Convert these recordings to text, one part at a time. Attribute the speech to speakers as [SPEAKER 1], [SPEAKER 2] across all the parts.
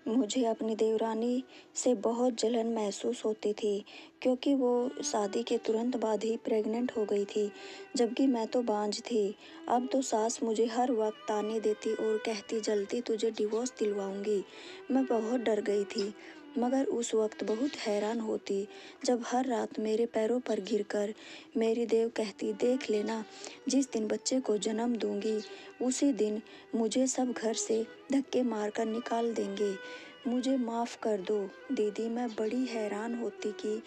[SPEAKER 1] मुझे अपनी देवरानी से बहुत जलन महसूस होती थी क्योंकि वो शादी के तुरंत बाद ही प्रेग्नेंट हो गई थी, जबकि मैं तो बांझ थी। अब तो सास मुझे हर वक्त ताने देती और कहती जल्दी तुझे डिवोर्स दिलवाऊंगी। मैं बहुत डर गई थी, मगर उस वक्त बहुत हैरान होती जब हर रात मेरे पैरों पर गिरकर मेरी देव कहती देख लेना, जिस दिन बच्चे को जन्म दूंगी उसी दिन मुझे सब घर से धक्के मारकर निकाल देंगे। मुझे माफ़ कर दो दीदी। मैं बड़ी हैरान होती कि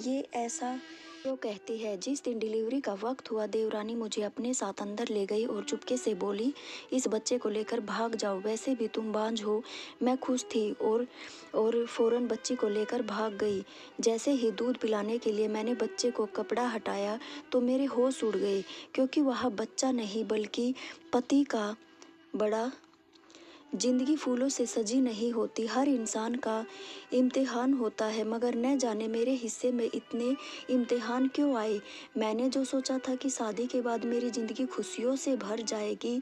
[SPEAKER 1] ये ऐसा वो कहती है। जिस दिन डिलीवरी का वक्त हुआ, देवरानी मुझे अपने साथ अंदर ले गई और चुपके से बोली, इस बच्चे को लेकर भाग जाओ, वैसे भी तुम बांझ हो। मैं खुश थी और फौरन बच्चे को लेकर भाग गई। जैसे ही दूध पिलाने के लिए मैंने बच्चे को कपड़ा हटाया तो मेरे होश उड़ गए, क्योंकि वह बच्चा नहीं बल्कि पति का बड़ा। जिंदगी फूलों से सजी नहीं होती, हर इंसान का इम्तिहान होता है, मगर न जाने मेरे हिस्से में इतने इम्तिहान क्यों आए। मैंने जो सोचा था कि शादी के बाद मेरी ज़िंदगी खुशियों से भर जाएगी,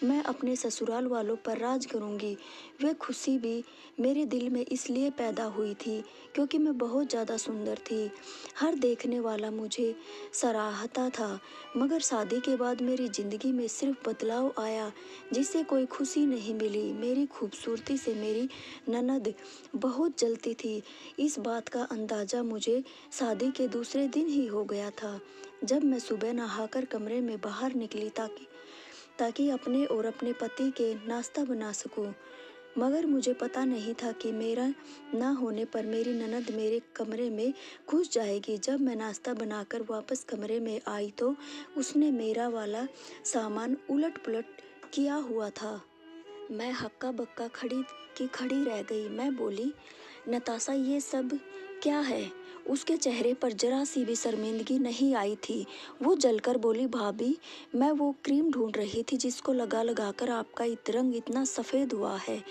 [SPEAKER 1] मैं अपने ससुराल वालों पर राज करूंगी, वे खुशी भी मेरे दिल में इसलिए पैदा हुई थी क्योंकि मैं बहुत ज़्यादा सुंदर थी। हर देखने वाला मुझे सराहता था, मगर शादी के बाद मेरी ज़िंदगी में सिर्फ बदलाव आया, जिससे कोई खुशी नहीं मिली। मेरी खूबसूरती से मेरी ननद बहुत जलती थी। इस बात का अंदाज़ा मुझे शादी के दूसरे दिन ही हो गया था, जब मैं सुबह नहाकर कमरे में बाहर निकली ताकि अपने और अपने पति के नाश्ता बना सकूं। मगर मुझे पता नहीं था कि मेरा ना होने पर मेरी ननद मेरे कमरे में घुस जाएगी। जब मैं नाश्ता बनाकर वापस कमरे में आई तो उसने मेरा वाला सामान उलट पुलट किया हुआ था। मैं हक्का बक्का खड़ी रह गई। मैं बोली, नताशा ये सब क्या है? उसके चेहरे पर जरा सी भी शर्मिंदगी नहीं आई थी। वो जलकर बोली, भाभी मैं वो क्रीम ढूंढ रही थी जिसको लगा लगा कर आपका रंग इतना सफ़ेद हुआ है।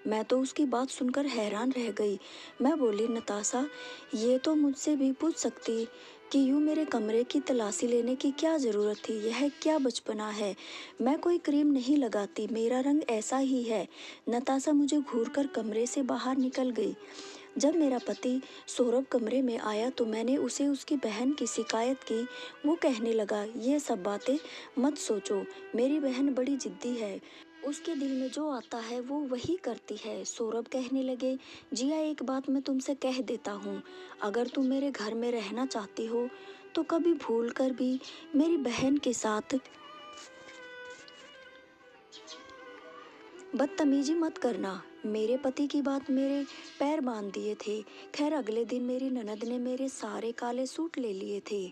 [SPEAKER 1] मैं तो उसकी बात सुनकर हैरान रह गई। मैं बोली, नताशा ये तो मुझसे भी पूछ सकती कि यूँ मेरे कमरे की तलाशी लेने की क्या ज़रूरत थी। यह क्या बचपना है? मैं कोई क्रीम नहीं लगाती, मेरा रंग ऐसा ही है। नताशा मुझे घूरकर कमरे से बाहर निकल गई। जब मेरा पति सौरभ कमरे में आया तो मैंने उसे उसकी बहन की शिकायत की। वो कहने लगा, ये सब बातें मत सोचो, मेरी बहन बड़ी जिद्दी है, उसके दिल में जो आता है वो वही करती है। सौरभ कहने लगे, जिया एक बात मैं तुमसे कह देता हूँ, अगर तुम मेरे घर में रहना चाहती हो तो कभी भूल कर भी मेरी बहन के साथ बदतमीजी मत करना। मेरे पति की बात मेरे पैर बांध दिए थे। खैर अगले दिन मेरी ननद ने मेरे सारे काले सूट ले लिए थे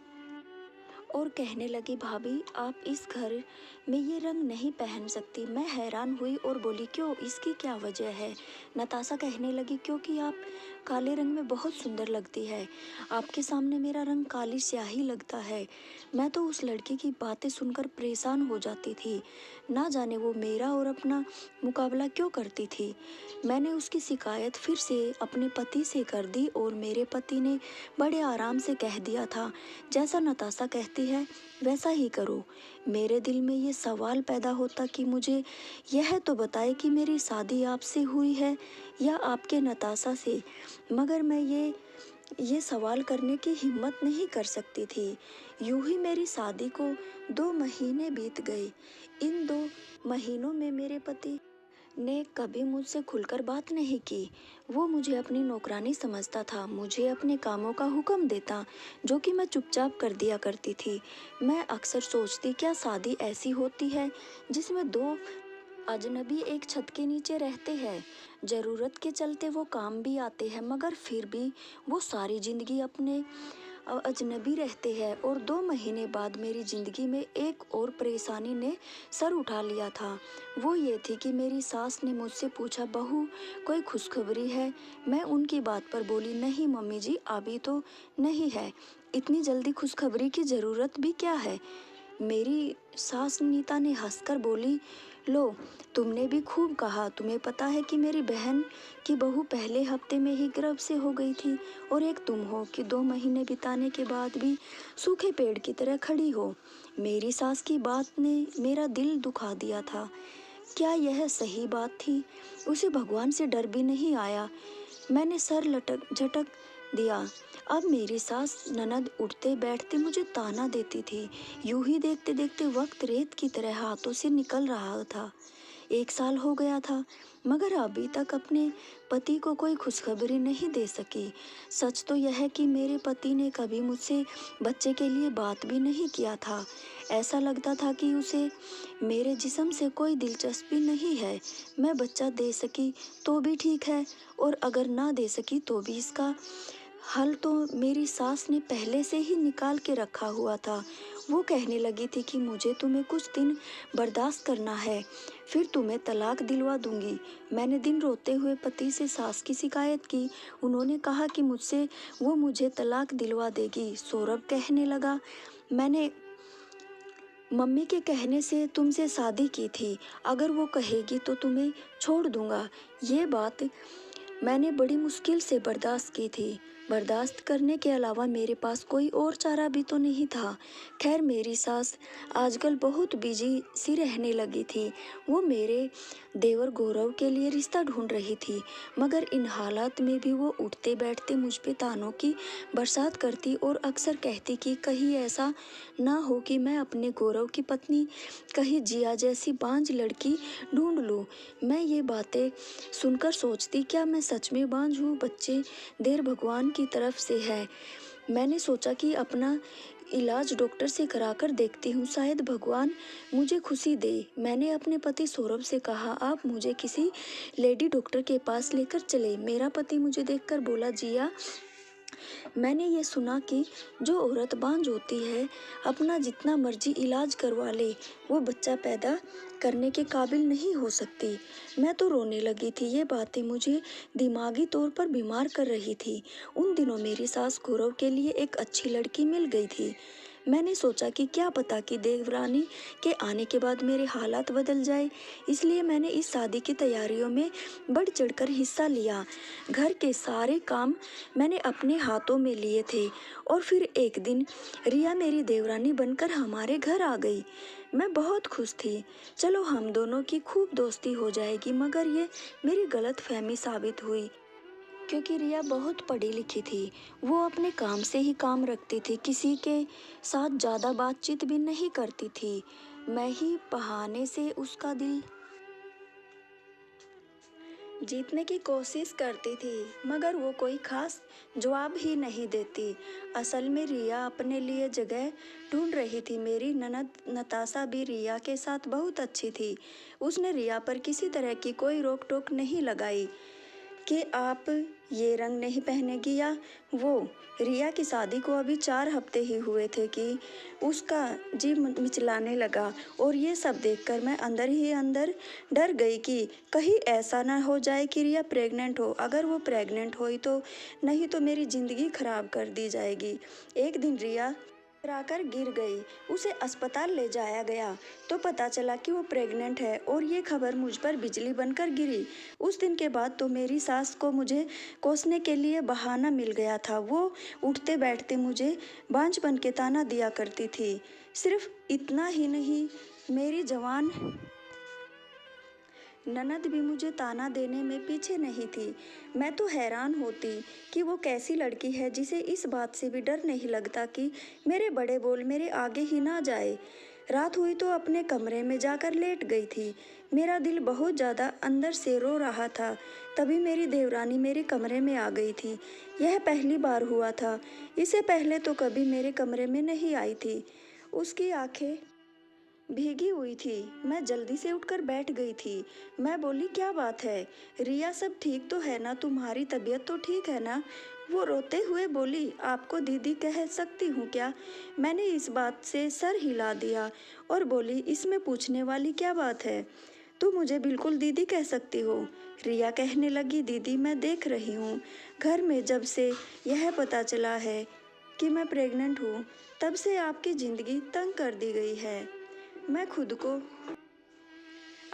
[SPEAKER 1] और कहने लगी, भाभी आप इस घर में ये रंग नहीं पहन सकती। मैं हैरान हुई और बोली, क्यों, इसकी क्या वजह है? नताशा कहने लगी, क्योंकि आप काले रंग में बहुत सुंदर लगती है, आपके सामने मेरा रंग काली स्याही लगता है। मैं तो उस लड़की की बातें सुनकर परेशान हो जाती थी, ना जाने वो मेरा और अपना मुकाबला क्यों करती थी। मैंने उसकी शिकायत फिर से अपने पति से कर दी और मेरे पति ने बड़े आराम से कह दिया था, जैसा नताशा कहती है वैसा ही करो। मेरे दिल में ये सवाल पैदा होता कि मुझे यह तो बताए कि मेरी शादी आपसे हुई है या आपके नताशा से, मगर मैं ये सवाल करने की हिम्मत नहीं कर सकती थी। यूं ही मेरी शादी को 2 महीने बीत गए। इन 2 महीनों में मेरे पति ने कभी मुझसे खुलकर बात नहीं की। वो मुझे अपनी नौकरानी समझता था, मुझे अपने कामों का हुक्म देता, जो कि मैं चुपचाप कर दिया करती थी। मैं अक्सर सोचती, क्या शादी ऐसी होती है जिसमें दो अजनबी एक छत के नीचे रहते हैं? ज़रूरत के चलते वो काम भी आते हैं, मगर फिर भी वो सारी ज़िंदगी अपने अजनबी रहते हैं। और 2 महीने बाद मेरी ज़िंदगी में एक और परेशानी ने सर उठा लिया था। वो ये थी कि मेरी सास ने मुझसे पूछा, बहू कोई खुशखबरी है? मैं उनकी बात पर बोली, नहीं मम्मी जी, अभी तो नहीं है, इतनी जल्दी खुशखबरी की ज़रूरत भी क्या है। मेरी सास नीता ने हंसकर बोली, लो तुमने भी खूब कहा, तुम्हें पता है कि मेरी बहन की बहू पहले हफ्ते में ही गर्भ से हो गई थी, और एक तुम हो कि 2 महीने बिताने के बाद भी सूखे पेड़ की तरह खड़ी हो। मेरी सास की बात ने मेरा दिल दुखा दिया था। क्या यह सही बात थी? उसे भगवान से डर भी नहीं आया। मैंने सर लटक झटक दिया। अब मेरी सास ननद उठते बैठते मुझे ताना देती थी। यूं ही देखते देखते वक्त रेत की तरह हाथों से निकल रहा था। 1 साल हो गया था, मगर अभी तक अपने पति को कोई खुशखबरी नहीं दे सकी। सच तो यह है कि मेरे पति ने कभी मुझसे बच्चे के लिए बात भी नहीं किया था। ऐसा लगता था कि उसे मेरे जिस्म से कोई दिलचस्पी नहीं है। मैं बच्चा दे सकी तो भी ठीक है, और अगर ना दे सकी तो भी इसका हल तो मेरी सास ने पहले से ही निकाल के रखा हुआ था। वो कहने लगी थी कि मुझे तुम्हें कुछ दिन बर्दाश्त करना है, फिर तुम्हें तलाक दिलवा दूंगी। मैंने दिन रोते हुए पति से सास की शिकायत की। उन्होंने कहा कि मुझसे वो मुझे तलाक दिलवा देगी। सौरभ कहने लगा, मैंने मम्मी के कहने से तुमसे शादी की थी, अगर वो कहेगी तो तुम्हें छोड़ दूंगा। ये बात मैंने बड़ी मुश्किल से बर्दाश्त की थी। बर्दाश्त करने के अलावा मेरे पास कोई और चारा भी तो नहीं था। खैर, मेरी सास आजकल बहुत बिजी सी रहने लगी थी। वो मेरे देवर गौरव के लिए रिश्ता ढूंढ रही थी, मगर इन हालात में भी वो उठते बैठते मुझ पे तानों की बरसात करती और अक्सर कहती कि कहीं ऐसा ना हो कि मैं अपने गौरव की पत्नी कहीं जिया जैसी बांझ लड़की ढूंढ लूँ। मैं ये बातें सुनकर सोचती, क्या मैं सच में बांझ हूँ? बच्चे देर भगवान की तरफ से है। मैंने सोचा कि अपना इलाज डॉक्टर से कराकर देखती हूँ, शायद भगवान मुझे खुशी दे। मैंने अपने पति सौरभ से कहा, आप मुझे किसी लेडी डॉक्टर के पास लेकर चले। मेरा पति मुझे देखकर बोला, जिया, मैंने ये सुना कि जो औरत बांझ होती है अपना जितना मर्जी इलाज करवा ले, वो बच्चा पैदा करने के काबिल नहीं हो सकती। मैं तो रोने लगी थी। ये बातें मुझे दिमागी तौर पर बीमार कर रही थी। उन दिनों मेरी सास गौरव के लिए एक अच्छी लड़की मिल गई थी। मैंने सोचा कि क्या पता कि देवरानी के आने के बाद मेरे हालात बदल जाए, इसलिए मैंने इस शादी की तैयारियों में बढ़ चढ़कर हिस्सा लिया। घर के सारे काम मैंने अपने हाथों में लिए थे, और फिर एक दिन रिया मेरी देवरानी बनकर हमारे घर आ गई। मैं बहुत खुश थी। चलो, हम दोनों की खूब दोस्ती हो जाएगी, मगर ये मेरी गलत फहमी साबित हुई, क्योंकि रिया बहुत पढ़ी लिखी थी। वो अपने काम से ही काम रखती थी, किसी के साथ ज़्यादा बातचीत भी नहीं करती थी। मैं ही बहाने से उसका दिल जीतने की कोशिश करती थी, मगर वो कोई खास जवाब ही नहीं देती। असल में रिया अपने लिए जगह ढूंढ रही थी। मेरी ननद नताशा भी रिया के साथ बहुत अच्छी थी। उसने रिया पर किसी तरह की कोई रोक टोक नहीं लगाई कि आप ये रंग नहीं पहनेगी या वो। रिया की शादी को अभी 4 हफ्ते ही हुए थे कि उसका जी मिचलाने लगा, और ये सब देखकर मैं अंदर ही अंदर डर गई कि कहीं ऐसा ना हो जाए कि रिया प्रेग्नेंट हो। अगर वो प्रेग्नेंट हुई तो नहीं तो मेरी ज़िंदगी खराब कर दी जाएगी। एक दिन रिया कराकर गिर गई। उसे अस्पताल ले जाया गया तो पता चला कि वो प्रेग्नेंट है, और ये खबर मुझ पर बिजली बनकर गिरी। उस दिन के बाद तो मेरी सास को मुझे कोसने के लिए बहाना मिल गया था। वो उठते बैठते मुझे बांझ बन के ताना दिया करती थी। सिर्फ इतना ही नहीं, मेरी जवान ननद भी मुझे ताना देने में पीछे नहीं थी। मैं तो हैरान होती कि वो कैसी लड़की है जिसे इस बात से भी डर नहीं लगता कि मेरे बड़े बोल मेरे आगे ही ना जाए। रात हुई तो अपने कमरे में जाकर लेट गई थी। मेरा दिल बहुत ज़्यादा अंदर से रो रहा था। तभी मेरी देवरानी मेरे कमरे में आ गई थी। यह पहली बार हुआ था। इससे पहले तो कभी मेरे कमरे में नहीं आई थी। उसकी आंखें भीगी हुई थी। मैं जल्दी से उठकर बैठ गई थी। मैं बोली, क्या बात है रिया, सब ठीक तो है ना? तुम्हारी तबीयत तो ठीक है ना? वो रोते हुए बोली, आपको दीदी कह सकती हूँ क्या? मैंने इस बात से सर हिला दिया और बोली, इसमें पूछने वाली क्या बात है? तू मुझे बिल्कुल दीदी कह सकती हो। रिया कहने लगी, दीदी मैं देख रही हूँ, घर में जब से यह पता चला है कि मैं प्रेग्नेंट हूँ, तब से आपकी ज़िंदगी तंग कर दी गई है। मैं खुद को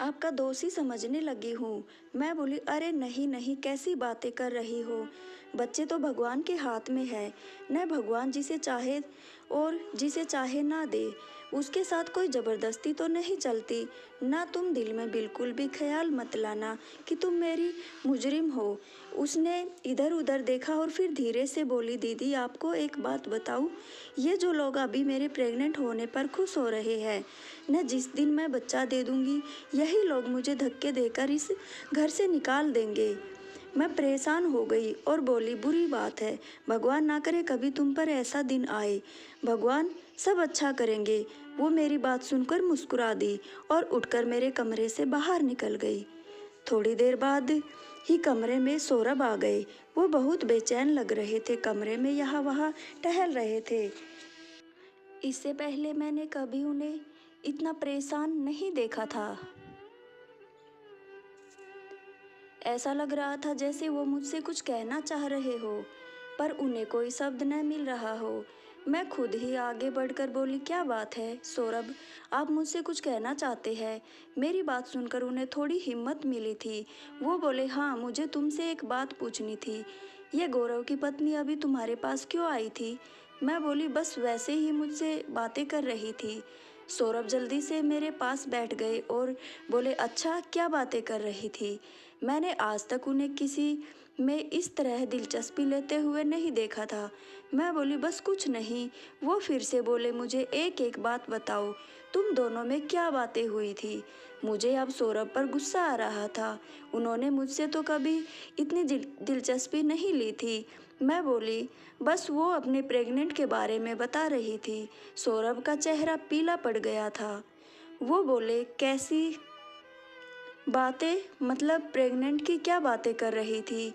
[SPEAKER 1] आपका दोषी समझने लगी हूँ। मैं बोली, अरे नहीं नहीं, कैसी बातें कर रही हो? बच्चे तो भगवान के हाथ में है न, भगवान जिसे चाहे और जिसे चाहे ना दे। उसके साथ कोई ज़बरदस्ती तो नहीं चलती। ना तुम दिल में बिल्कुल भी ख्याल मत लाना कि तुम मेरी मुजरिम हो। उसने इधर उधर देखा और फिर धीरे से बोली, दीदी आपको एक बात बताऊं, ये जो लोग अभी मेरे प्रेग्नेंट होने पर खुश हो रहे हैं न, जिस दिन मैं बच्चा दे दूंगी यही लोग मुझे धक्के देकर इस घर से निकाल देंगे। मैं परेशान हो गई और बोली, बुरी बात है, भगवान ना करे कभी तुम पर ऐसा दिन आए, भगवान सब अच्छा करेंगे। वो मेरी बात सुनकर मुस्कुरा दी और उठकर मेरे कमरे से बाहर निकल गई। थोड़ी देर बाद ही कमरे में सौरभ आ गए। वो बहुत बेचैन लग रहे थे, कमरे में यहाँ वहाँ टहल रहे थे। इससे पहले मैंने कभी उन्हें इतना परेशान नहीं देखा था। ऐसा लग रहा था जैसे वो मुझसे कुछ कहना चाह रहे हो, पर उन्हें कोई शब्द न मिल रहा हो। मैं खुद ही आगे बढ़कर बोली, क्या बात है सौरभ, आप मुझसे कुछ कहना चाहते हैं? मेरी बात सुनकर उन्हें थोड़ी हिम्मत मिली थी। वो बोले, हाँ मुझे तुमसे एक बात पूछनी थी। ये गौरव की पत्नी अभी तुम्हारे पास क्यों आई थी? मैं बोली, बस वैसे ही मुझसे बातें कर रही थी। सौरभ जल्दी से मेरे पास बैठ गए और बोले, अच्छा क्या बातें कर रही थी? मैंने आज तक उन्हें किसी में इस तरह दिलचस्पी लेते हुए नहीं देखा था। मैं बोली, बस कुछ नहीं। वो फिर से बोले, मुझे एक एक बात बताओ, तुम दोनों में क्या बातें हुई थी? मुझे अब सौरभ पर गुस्सा आ रहा था। उन्होंने मुझसे तो कभी इतनी दिलचस्पी नहीं ली थी। मैं बोली, बस वो अपने प्रेग्नेंट के बारे में बता रही थी। सौरभ का चेहरा पीला पड़ गया था। वो बोले, कैसी बातें, मतलब प्रेग्नेंट की क्या बातें कर रही थी?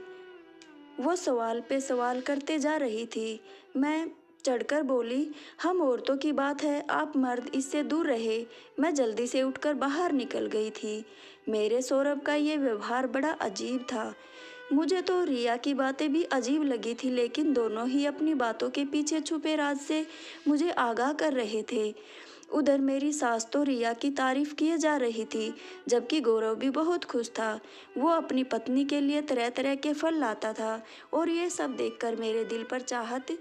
[SPEAKER 1] वो सवाल पे सवाल करते जा रही थी। मैं चढ़कर बोली, हम औरतों की बात है, आप मर्द इससे दूर रहे। मैं जल्दी से उठकर बाहर निकल गई थी। मेरे सौरभ का ये व्यवहार बड़ा अजीब था। मुझे तो रिया की बातें भी अजीब लगी थी, लेकिन दोनों ही अपनी बातों के पीछे छुपे राज से मुझे आगाह कर रहे थे। उधर मेरी सास तो रिया की तारीफ किए जा रही थी, जबकि गौरव भी बहुत खुश था। वो अपनी पत्नी के लिए तरह तरह के फल लाता था और ये सब देखकर मेरे दिल पर चाहत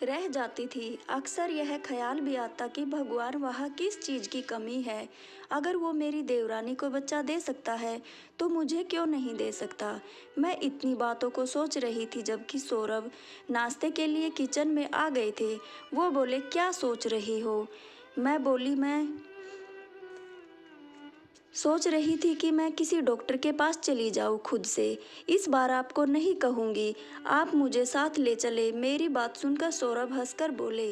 [SPEAKER 1] रह जाती थी। अक्सर यह ख्याल भी आता कि भगवान वहाँ किस चीज़ की कमी है। अगर वो मेरी देवरानी को बच्चा दे सकता है तो मुझे क्यों नहीं दे सकता। मैं इतनी बातों को सोच रही थी जबकि सौरभ नाश्ते के लिए किचन में आ गए थे। वो बोले, क्या सोच रही हो? मैं बोली, मैं सोच रही थी कि मैं किसी डॉक्टर के पास चली जाऊं खुद से। इस बार आपको नहीं कहूँगी, आप मुझे साथ ले चले। मेरी बात सुनकर सौरभ हंसकर बोले,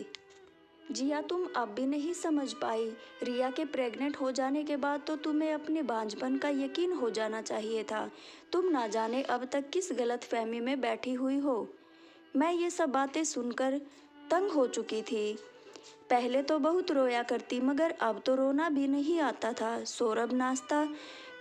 [SPEAKER 1] जिया तुम अब भी नहीं समझ पाई। रिया के प्रेग्नेंट हो जाने के बाद तो तुम्हें अपने बांझपन का यकीन हो जाना चाहिए था। तुम ना जाने अब तक किस गलतफहमी में बैठी हुई हो। मैं ये सब बातें सुनकर तंग हो चुकी थी। पहले तो बहुत रोया करती, मगर अब तो रोना भी नहीं आता था। सौरभ नाश्ता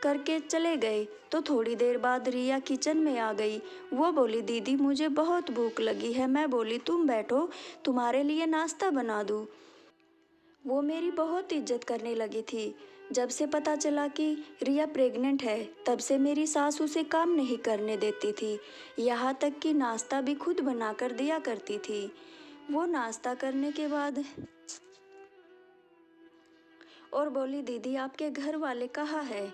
[SPEAKER 1] करके चले गए तो थोड़ी देर बाद रिया किचन में आ गई। वो बोली, दीदी मुझे बहुत भूख लगी है। मैं बोली, तुम बैठो, तुम्हारे लिए नाश्ता बना दूँ। वो मेरी बहुत इज्जत करने लगी थी। जब से पता चला कि रिया प्रेग्नेंट है, तब से मेरी सास उसे काम नहीं करने देती थी। यहाँ तक कि नाश्ता भी खुद बनाकर दिया करती थी। वो नाश्ता करने के बाद और बोली, दीदी आपके घर वाले कहाँ है?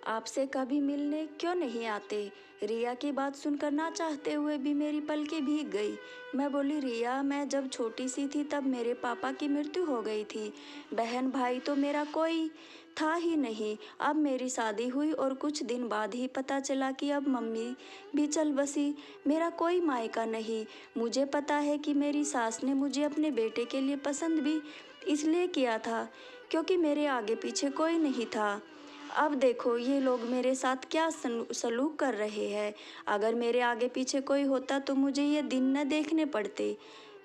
[SPEAKER 1] आपसे कभी मिलने क्यों नहीं आते? रिया की बात सुनकर ना चाहते हुए भी मेरी पलकें भीग गई। मैं बोली, रिया मैं जब छोटी सी थी तब मेरे पापा की मृत्यु हो गई थी। बहन भाई तो मेरा कोई था ही नहीं। अब मेरी शादी हुई और कुछ दिन बाद ही पता चला कि अब मम्मी भी चल बसी। मेरा कोई मायका नहीं। मुझे पता है कि मेरी सास ने मुझे अपने बेटे के लिए पसंद भी इसलिए किया था क्योंकि मेरे आगे पीछे कोई नहीं था। अब देखो ये लोग मेरे साथ क्या सलूक कर रहे हैं। अगर मेरे आगे पीछे कोई होता तो मुझे ये दिन न देखने पड़ते।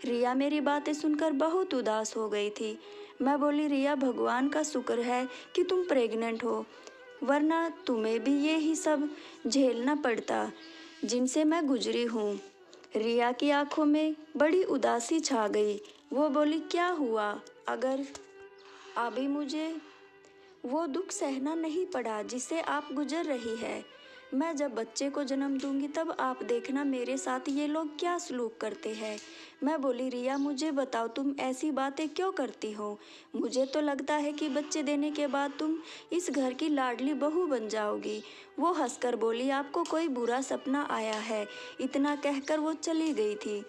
[SPEAKER 1] रिया मेरी बातें सुनकर बहुत उदास हो गई थी। मैं बोली, रिया भगवान का शुक्र है कि तुम प्रेग्नेंट हो, वरना तुम्हें भी ये ही सब झेलना पड़ता जिनसे मैं गुजरी हूँ। रिया की आंखों में बड़ी उदासी छा गई। वो बोली, क्या हुआ? अगर अभी मुझे वो दुख सहना नहीं पड़ा जिससे आप गुजर रही है। मैं जब बच्चे को जन्म दूंगी तब आप देखना मेरे साथ ये लोग क्या सलूक करते हैं। मैं बोली, रिया मुझे बताओ तुम ऐसी बातें क्यों करती हो? मुझे तो लगता है कि बच्चे देने के बाद तुम इस घर की लाडली बहू बन जाओगी। वो हंसकर बोली, आपको कोई बुरा सपना आया है। इतना कहकर वो चली गई थी।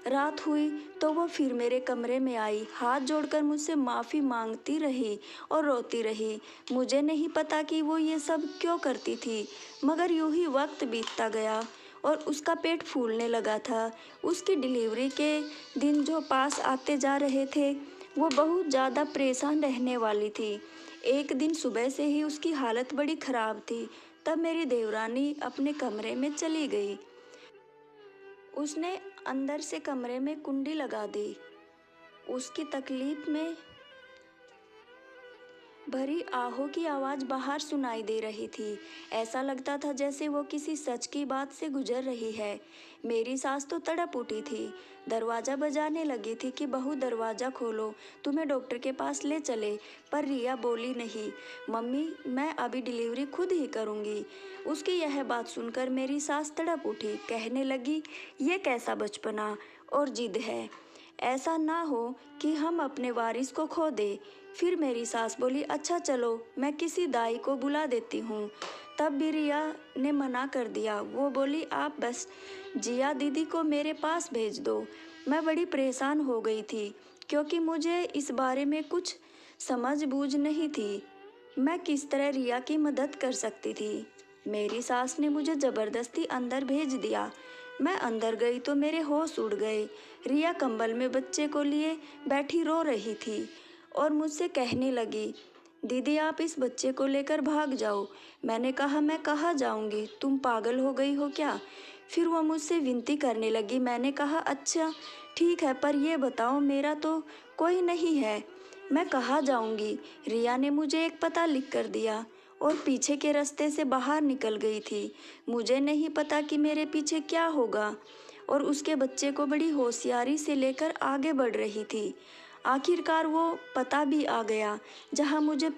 [SPEAKER 1] रात हुई तो वो फिर मेरे कमरे में आई, हाथ जोड़कर मुझसे माफ़ी मांगती रही और रोती रही। मुझे नहीं पता कि वो ये सब क्यों करती थी, मगर यूं ही वक्त बीतता गया और उसका पेट फूलने लगा था। उसकी डिलीवरी के दिन जो पास आते जा रहे थे, वो बहुत ज़्यादा परेशान रहने वाली थी। एक दिन सुबह से ही उसकी हालत बड़ी ख़राब थी। तब मेरी देवरानी अपने कमरे में चली गई। उसने अंदर से कमरे में कुंडी लगा दी। उसकी तकलीफ में भरी आहों की आवाज़ बाहर सुनाई दे रही थी। ऐसा लगता था जैसे वो किसी सच की बात से गुजर रही है। मेरी सास तो तड़प उठी थी। दरवाज़ा बजाने लगी थी कि बहू दरवाज़ा खोलो, तुम्हें डॉक्टर के पास ले चले। पर रिया बोली, नहीं मम्मी, मैं अभी डिलीवरी खुद ही करूँगी। उसकी यह बात सुनकर मेरी सास तड़प उठी, कहने लगी, ये कैसा बचपना और जिद है, ऐसा ना हो कि हम अपने वारिस को खो दे। फिर मेरी सास बोली, अच्छा चलो मैं किसी दाई को बुला देती हूँ। तब भी रिया ने मना कर दिया। वो बोली, आप बस जिया दीदी को मेरे पास भेज दो। मैं बड़ी परेशान हो गई थी क्योंकि मुझे इस बारे में कुछ समझ बूझ नहीं थी। मैं किस तरह रिया की मदद कर सकती थी। मेरी सास ने मुझे ज़बरदस्ती अंदर भेज दिया। मैं अंदर गई तो मेरे होश उड़ गए। रिया कंबल में बच्चे को लिए बैठी रो रही थी और मुझसे कहने लगी, दीदी आप इस बच्चे को लेकर भाग जाओ। मैंने कहा, मैं कहाँ जाऊँगी, तुम पागल हो गई हो क्या? फिर वो मुझसे विनती करने लगी। मैंने कहा, अच्छा ठीक है, पर ये बताओ मेरा तो कोई नहीं है, मैं कहाँ जाऊँगी? रिया ने मुझे एक पता लिख कर दिया और पीछे के रास्ते से बाहर निकल गई थी। मुझे नहीं पता कि मेरे पीछे क्या होगा और उसके बच्चे को बड़ी होशियारी से लेकर आगे बढ़ रही थी। आखिरकार वो पता भी आ गया जहाँ मुझे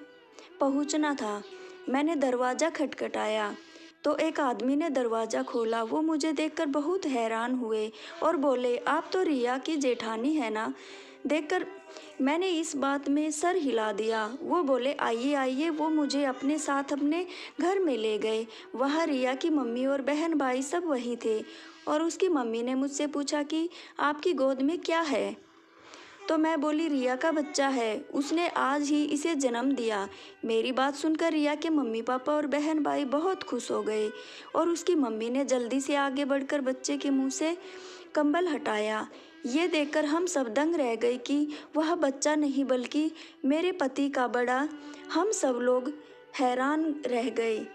[SPEAKER 1] पहुँचना था। मैंने दरवाज़ा खटखटाया तो एक आदमी ने दरवाज़ा खोला। वो मुझे देखकर बहुत हैरान हुए और बोले, आप तो रिया की जेठानी है ना? देखकर मैंने इस बात में सर हिला दिया। वो बोले, आइए आइए। वो मुझे अपने साथ अपने घर में ले गए। वहाँ रिया की मम्मी और बहन भाई सब वहीं थे और उसकी मम्मी ने मुझसे पूछा कि आपकी गोद में क्या है? तो मैं बोली, रिया का बच्चा है, उसने आज ही इसे जन्म दिया। मेरी बात सुनकर रिया के मम्मी पापा और बहन भाई बहुत खुश हो गए और उसकी मम्मी ने जल्दी से आगे बढ़कर बच्चे के मुंह से कंबल हटाया। ये देखकर हम सब दंग रह गए कि वह बच्चा नहीं बल्कि मेरे पति का बड़ा। हम सब लोग हैरान रह गए।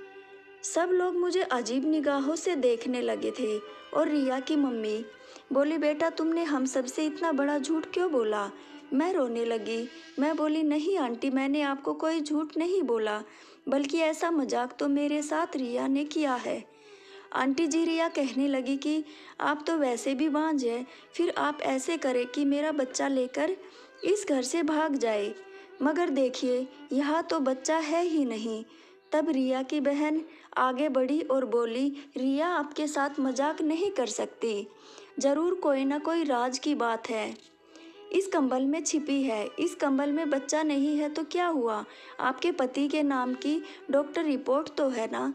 [SPEAKER 1] सब लोग मुझे अजीब निगाहों से देखने लगे थे और रिया की मम्मी बोली, बेटा तुमने हम सब से इतना बड़ा झूठ क्यों बोला? मैं रोने लगी। मैं बोली, नहीं आंटी, मैंने आपको कोई झूठ नहीं बोला, बल्कि ऐसा मजाक तो मेरे साथ रिया ने किया है। आंटी जी, रिया कहने लगी कि आप तो वैसे भी बांझ हैं, फिर आप ऐसे करें कि मेरा बच्चा लेकर इस घर से भाग जाए। मगर देखिए, यहाँ तो बच्चा है ही नहीं। तब रिया की बहन आगे बढ़ी और बोली, रिया आपके साथ मजाक नहीं कर सकती, ज़रूर कोई ना कोई राज की बात है, इस कंबल में छिपी है। इस कंबल में बच्चा नहीं है तो क्या हुआ? आपके पति के नाम की डॉक्टर रिपोर्ट तो है ना?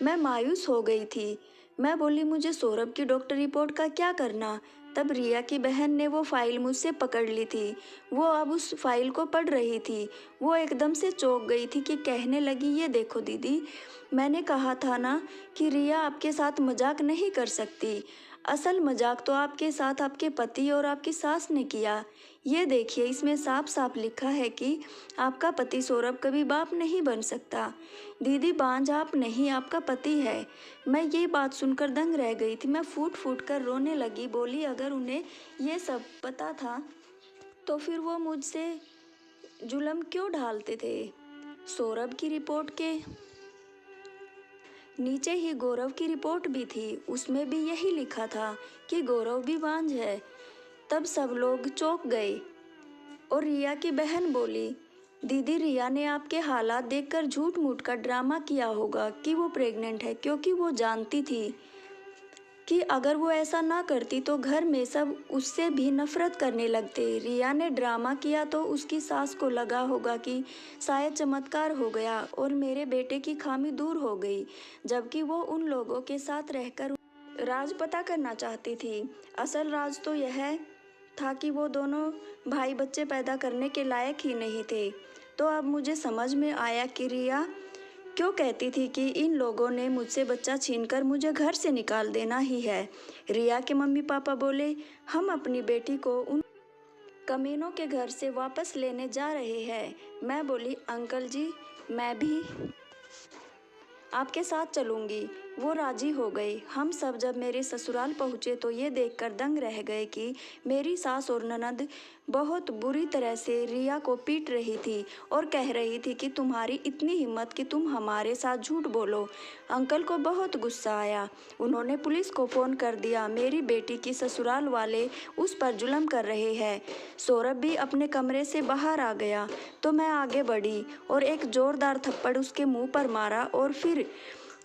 [SPEAKER 1] मैं मायूस हो गई थी। मैं बोली, मुझे सौरभ की डॉक्टर रिपोर्ट का क्या करना? तब रिया की बहन ने वो फाइल मुझसे पकड़ ली थी। वो अब उस फाइल को पढ़ रही थी। वो एकदम से चौंक गई थी कि कहने लगी, ये देखो दीदी, मैंने कहा था ना कि रिया आपके साथ मजाक नहीं कर सकती। असल मजाक तो आपके साथ आपके पति और आपकी सास ने किया। ये देखिए, इसमें साफ साफ लिखा है कि आपका पति सौरभ कभी बाप नहीं बन सकता। दीदी, बांझ आप नहीं, आपका पति है। मैं ये बात सुनकर दंग रह गई थी। मैं फूट फूट कर रोने लगी। बोली, अगर उन्हें ये सब पता था तो फिर वो मुझसे जुल्म क्यों ढालते थे? सौरभ की रिपोर्ट के नीचे ही गौरव की रिपोर्ट भी थी। उसमें भी यही लिखा था कि गौरव भी बांझ है। तब सब लोग चौंक गए और रिया की बहन बोली, दीदी रिया ने आपके हालात देखकर झूठ मूठ का ड्रामा किया होगा कि वो प्रेग्नेंट है, क्योंकि वो जानती थी कि अगर वो ऐसा ना करती तो घर में सब उससे भी नफरत करने लगते। रिया ने ड्रामा किया तो उसकी सास को लगा होगा कि शायद चमत्कार हो गया और मेरे बेटे की खामी दूर हो गई, जबकि वो उन लोगों के साथ रहकर राज पता करना चाहती थी। असल राज तो यह था कि वो दोनों भाई बच्चे पैदा करने के लायक ही नहीं थे। तो अब मुझे समझ में आया कि रिया क्यों कहती थी कि इन लोगों ने मुझसे बच्चा छीनकर मुझे घर से निकाल देना ही है। रिया के मम्मी पापा बोले, हम अपनी बेटी को उन कमीनों के घर से वापस लेने जा रहे हैं। मैं बोली, अंकल जी मैं भी आपके साथ चलूंगी। वो राजी हो गए। हम सब जब मेरे ससुराल पहुँचे तो ये देखकर दंग रह गए कि मेरी सास और ननद बहुत बुरी तरह से रिया को पीट रही थी और कह रही थी कि तुम्हारी इतनी हिम्मत कि तुम हमारे साथ झूठ बोलो। अंकल को बहुत गुस्सा आया। उन्होंने पुलिस को फ़ोन कर दिया। मेरी बेटी की ससुराल वाले उस पर जुल्म कर रहे हैं। सौरभ भी अपने कमरे से बाहर आ गया तो मैं आगे बढ़ी और एक ज़ोरदार थप्पड़ उसके मुंह पर मारा और फिर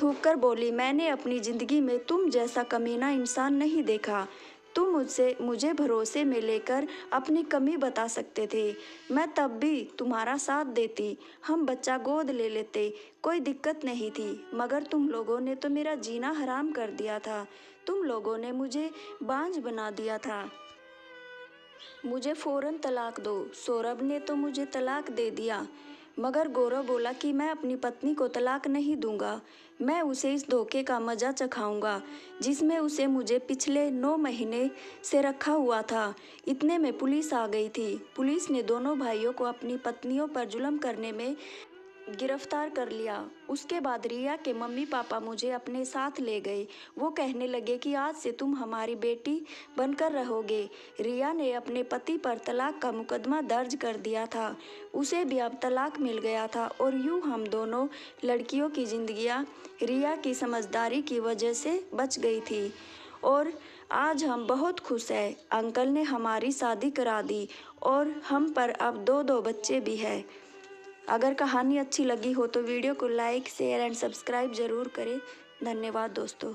[SPEAKER 1] थूक कर बोली, मैंने अपनी ज़िंदगी में तुम जैसा कमीना इंसान नहीं देखा। तुम मुझे भरोसे में लेकर अपनी कमी बता सकते थे। मैं तब भी तुम्हारा साथ देती, हम बच्चा गोद ले लेते, कोई दिक्कत नहीं थी। मगर तुम लोगों ने तो मेरा जीना हराम कर दिया था। तुम लोगों ने मुझे बांझ बना दिया था। मुझे फ़ौरन तलाक दो। सौरभ ने तो मुझे तलाक दे दिया, मगर गौरव बोला कि मैं अपनी पत्नी को तलाक नहीं दूंगा। मैं उसे इस धोखे का मज़ा चखाऊंगा जिसमें उसे मुझे पिछले 9 महीने से रखा हुआ था। इतने में पुलिस आ गई थी। पुलिस ने दोनों भाइयों को अपनी पत्नियों पर जुल्म करने में गिरफ्तार कर लिया। उसके बाद रिया के मम्मी पापा मुझे अपने साथ ले गए। वो कहने लगे कि आज से तुम हमारी बेटी बनकर रहोगे। रिया ने अपने पति पर तलाक का मुकदमा दर्ज कर दिया था। उसे भी अब तलाक मिल गया था और यूं हम दोनों लड़कियों की जिंदगियां रिया की समझदारी की वजह से बच गई थी और आज हम बहुत खुश हैं। अंकल ने हमारी शादी करा दी और हम पर अब 2-2 बच्चे भी हैं। अगर कहानी अच्छी लगी हो तो वीडियो को लाइक, शेयर एंड सब्सक्राइब ज़रूर करें। धन्यवाद दोस्तों।